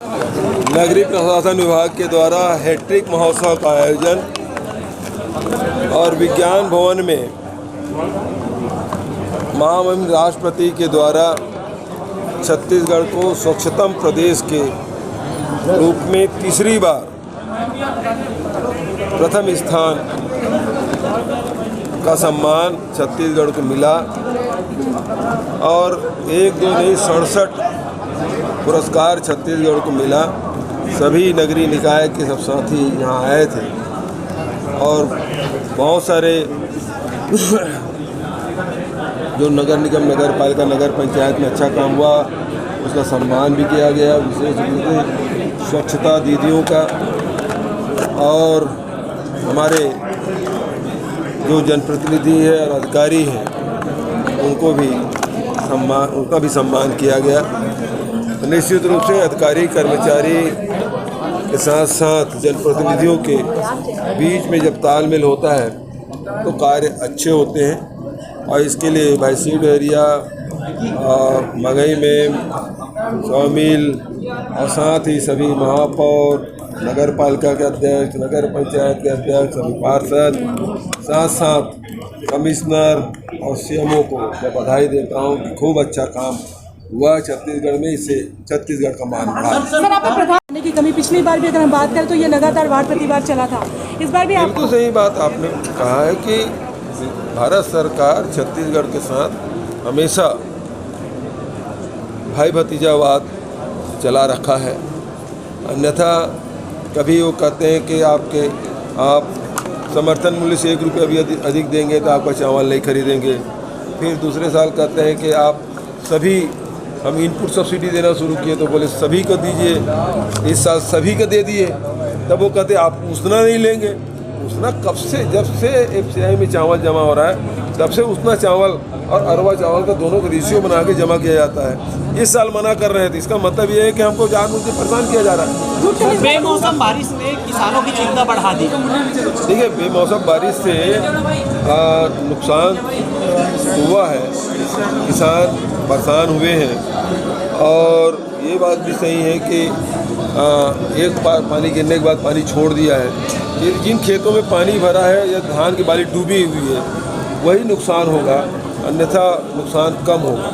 नगरीय प्रशासन विभाग के द्वारा हैट्रिक महोत्सव का आयोजन और विज्ञान भवन में महामहिम राष्ट्रपति के द्वारा छत्तीसगढ़ को स्वच्छतम प्रदेश के रूप में तीसरी बार प्रथम स्थान का सम्मान छत्तीसगढ़ को मिला और 1, 2 नहीं 67 पुरस्कार छत्तीसगढ़ को मिला। सभी नगरीय निकाय के सब साथी यहाँ आए थे और बहुत सारे जो नगर निगम, नगर पालिका, नगर पंचायत में अच्छा काम हुआ उसका सम्मान भी किया गया, विशेष रूप से स्वच्छता दीदियों का। और हमारे जो जनप्रतिनिधि है और अधिकारी हैं उनका भी सम्मान किया गया। निश्चित रूप से अधिकारी कर्मचारी के साथ साथ जनप्रतिनिधियों के बीच में जब तालमेल होता है तो कार्य अच्छे होते हैं और इसके लिए भाई सीड एरिया, मगई में सौमील और साथ ही सभी महापौर, नगर पालिका के अध्यक्ष, नगर पंचायत के अध्यक्ष, सभी पार्षद, साथ साथ कमिश्नर और सीएमओ को मैं बधाई देता हूँ कि खूब अच्छा काम हुआ छत्तीसगढ़ में। इससे छत्तीसगढ़ का मान बढ़ा। सर, आपने प्रधान की कमी पिछली बार भी अगर हम बात करें तो ये लगातार वार प्रतिवार चला था, इस बार भी बिल्कुल सही बात आपने कहा है कि भारत सरकार छत्तीसगढ़ के साथ हमेशा भाई भतीजावाद चला रखा है। अन्यथा कभी वो कहते हैं कि आप समर्थन मूल्य से 1 रुपया भी अधिक देंगे तो आपका चावल नहीं खरीदेंगे। फिर दूसरे साल कहते हैं कि आप सभी हम इनपुट सब्सिडी देना शुरू किए तो बोले सभी को दीजिए, इस साल सभी को दे दिए। तब वो कहते आप उसना नहीं लेंगे। उसना कब से, जब से एफसीआई में चावल जमा हो रहा है तब से उसना चावल और अरवा चावल का दोनों का रेशियो बना के जमा किया जाता है। इस साल मना कर रहे थे, इसका मतलब ये है कि हमको जानबूझ के परेशान किया जा रहा है। बेमौसम बारिश ने किसानों की चिंता बढ़ा दी। देखिए, बेमौसम बारिश से नुकसान हुआ है, किसान परेशान हुए हैं और ये बात भी सही है कि एक बार पानी गिरने के बाद पानी छोड़ दिया है। ये जिन खेतों में पानी भरा है या धान की बाली डूबी हुई है वही नुकसान होगा, अन्यथा नुकसान कम होगा।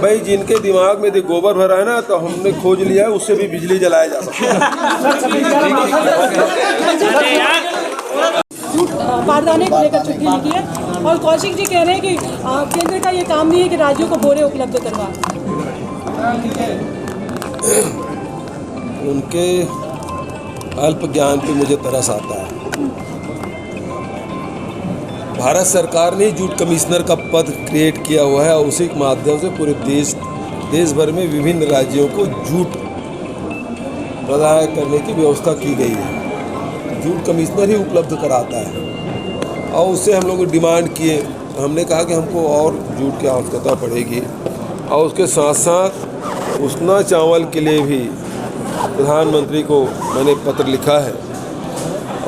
भाई जिनके दिमाग में गोबर भरा है ना तो हमने खोज लिया है, उससे भी बिजली जलाया जा सकता है। बारदाने को लेकर चिट्ठी लिखी है और कौशिक जी कह रहे हैं कि केंद्र का ये काम नहीं है कि राज्यों को बोरे उपलब्ध करवा। उनके अल्प ज्ञान पे मुझे तरस आता है। भारत सरकार ने जूट कमिश्नर का पद क्रिएट किया हुआ है और उसी के माध्यम से पूरे देश भर में विभिन्न राज्यों को जूट प्रदान करने की व्यवस्था की गई है। जूट कमिश्नर ही उपलब्ध कराता है और उससे हम लोग डिमांड किए। हमने कहा कि हमको और जूट की आवश्यकता पड़ेगी और उसके साथ साथ उसना चावल के लिए भी प्रधानमंत्री को मैंने पत्र लिखा है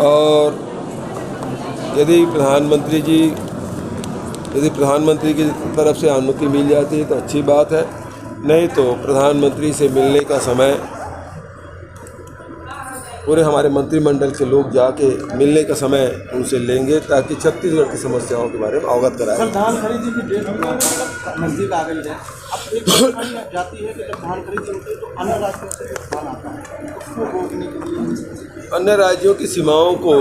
और यदि प्रधानमंत्री की तरफ से अनुमति मिल जाती है तो अच्छी बात है, नहीं तो प्रधानमंत्री से मिलने का समय पूरे हमारे मंत्रिमंडल के लोग जाके मिलने का समय उनसे लेंगे ताकि छत्तीसगढ़ की समस्याओं के बारे में अवगत कराएं। धान खरीदी की डेट नजदीक आ गई है। अब एक जाती है कि जब धान खरीदी होती है तो अन्य राज्यों से धान आता है, उसको रोकने के लिए अन्य राज्यों की सीमाओं को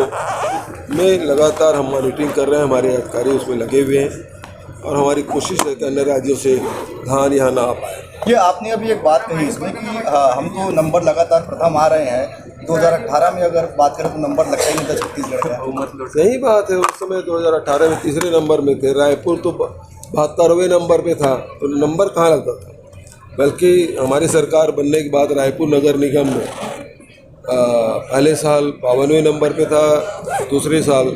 में लगातार हम मॉनिटरिंग कर रहे हैं। हमारे अधिकारी उसमें लगे हुए हैं और हमारी कोशिश है कि अन्य राज्यों से धान यहाँ ना आ पाए। ये आपने अभी एक बात कही इसमें कि हम तो नंबर लगातार प्रथम आ रहे हैं। 2018 में अगर बात करें तो नंबर लगता ही नहीं था छत्तीसगढ़ का। सही बात है, उस समय 2018 में तीसरे नंबर में थे। रायपुर तो 72वें नंबर पे था, तो नंबर कहाँ लगता था। बल्कि हमारी सरकार बनने के बाद रायपुर नगर निगम में पहले साल 52वें नंबर पे था, दूसरे साल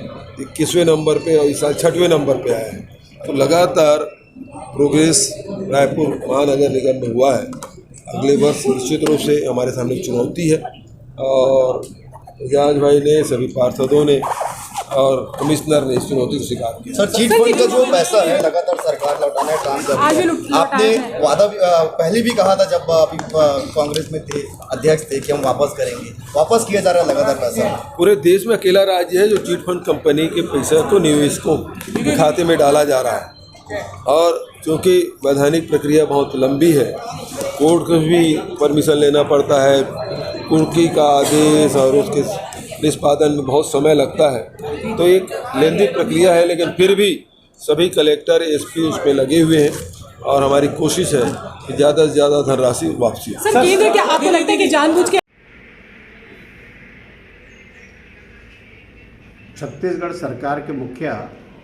21वें नंबर पे और इस साल 6वें नंबर पे आया है। तो लगातार प्रोग्रेस रायपुर महानगर निगम में हुआ है। अगले वर्ष निश्चित रूप से हमारे सामने चुनौती है और एजाज भाई ने, सभी पार्षदों ने और कमिश्नर ने इस चुनौती को स्वीकार किया। सर चीट फंड का जो पैसा है लगातार सरकार लौटाने का काम कर आज रही भी है। लौटा आपने रहे हैं। वादा पहले भी कहा था जब अभी कांग्रेस में थे, अध्यक्ष थे, कि हम वापस करेंगे, वापस किया जा रहा है लगातार पैसा। पूरे देश में अकेला राज्य है जो चिट फंड कंपनी के पैसे को निवेशकों के खाते में डाला जा रहा है। और क्योंकि वैधानिक प्रक्रिया बहुत लंबी है, कोर्ट को भी परमिशन लेना पड़ता है, कुर्की का आदेश और उसके निष्पादन में बहुत समय लगता है, तो एक लेंदी प्रक्रिया है। लेकिन फिर भी सभी कलेक्टर एसपी उस पर लगे हुए हैं और हमारी कोशिश है कि ज़्यादा से ज़्यादा धनराशि वापसी हो। सर केंद्र क्या आपको लगता है कि जानबूझ के छत्तीसगढ़ सरकार के मुखिया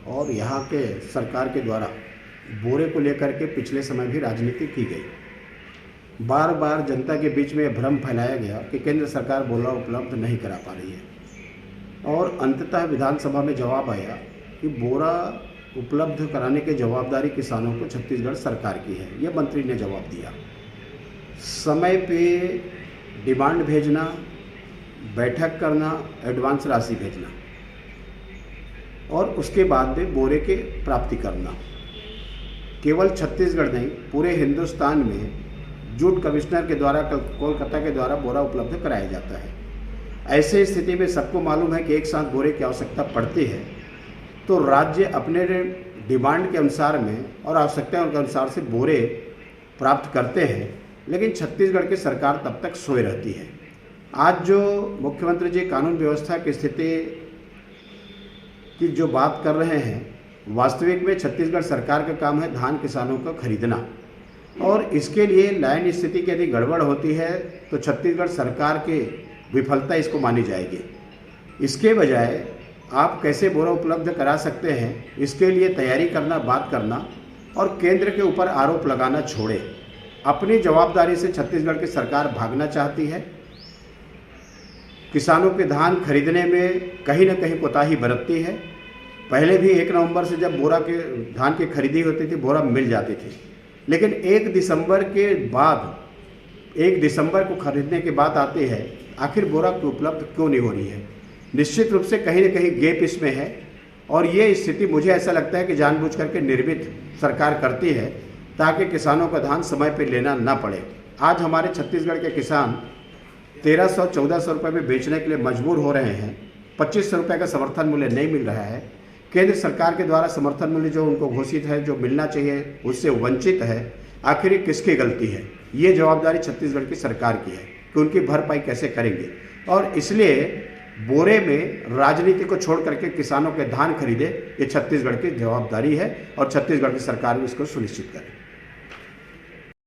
और यहाँ के सरकार के द्वारा बोरे को लेकर के पिछले समय भी राजनीति की गई। बार बार जनता के बीच में भ्रम फैलाया गया कि केंद्र सरकार बोरा उपलब्ध नहीं करा पा रही है और अंततः विधानसभा में जवाब आया कि बोरा उपलब्ध कराने की जवाबदारी किसानों को छत्तीसगढ़ सरकार की है। ये मंत्री ने जवाब दिया। समय पे डिमांड भेजना, बैठक करना, एडवांस राशि भेजना और उसके बाद में बोरे के प्राप्ति करना। केवल छत्तीसगढ़ नहीं, पूरे हिंदुस्तान में जूट कमिश्नर के द्वारा कोलकाता के द्वारा बोरा उपलब्ध कराया जाता है। ऐसे स्थिति में सबको मालूम है कि एक साथ बोरे की आवश्यकता पड़ती है, तो राज्य अपने डिमांड के अनुसार में और आवश्यकताओं के अनुसार से बोरे प्राप्त करते हैं, लेकिन छत्तीसगढ़ की सरकार तब तक सोए रहती है। आज जो मुख्यमंत्री जी कानून व्यवस्था की स्थिति की जो बात कर रहे हैं, वास्तविक में छत्तीसगढ़ सरकार का काम है धान किसानों को खरीदना, और इसके लिए लाइन स्थिति की यदि गड़बड़ होती है तो छत्तीसगढ़ सरकार की विफलता इसको मानी जाएगी। इसके बजाय आप कैसे बोरा उपलब्ध करा सकते हैं, इसके लिए तैयारी करना, बात करना और केंद्र के ऊपर आरोप लगाना छोड़े। अपनी जवाबदारी से छत्तीसगढ़ की सरकार भागना चाहती है। किसानों के धान खरीदने में कहीं न कहीं कोताही बरतती है। पहले भी 1 नवंबर से जब बोरा के धान की खरीदी होती थी, बोरा मिल जाती थी, लेकिन 1 दिसंबर के बाद, 1 दिसंबर को खरीदने की बात आती है, आखिर बोरा उपलब्ध क्यों नहीं हो रही है? निश्चित रूप से कहीं न कहीं गैप इसमें है और ये स्थिति मुझे ऐसा लगता है कि जानबूझ करके निर्मित सरकार करती है ताकि किसानों का धान समय पर लेना ना पड़े। आज हमारे छत्तीसगढ़ के किसान 1300-1400 रुपये में बेचने के लिए मजबूर हो रहे हैं। 2500 रुपये का समर्थन मूल्य नहीं मिल रहा है। केंद्र सरकार के द्वारा समर्थन मूल्य जो उनको घोषित है, जो मिलना चाहिए, उससे वंचित है। आखिर किसकी गलती है? ये जवाबदारी छत्तीसगढ़ की सरकार की है कि उनकी भरपाई कैसे करेंगे। और इसलिए बोरे में राजनीति को छोड़ करके किसानों के धान खरीदे, ये छत्तीसगढ़ की जवाबदारी है और छत्तीसगढ़ की सरकार भी इसको सुनिश्चित करे।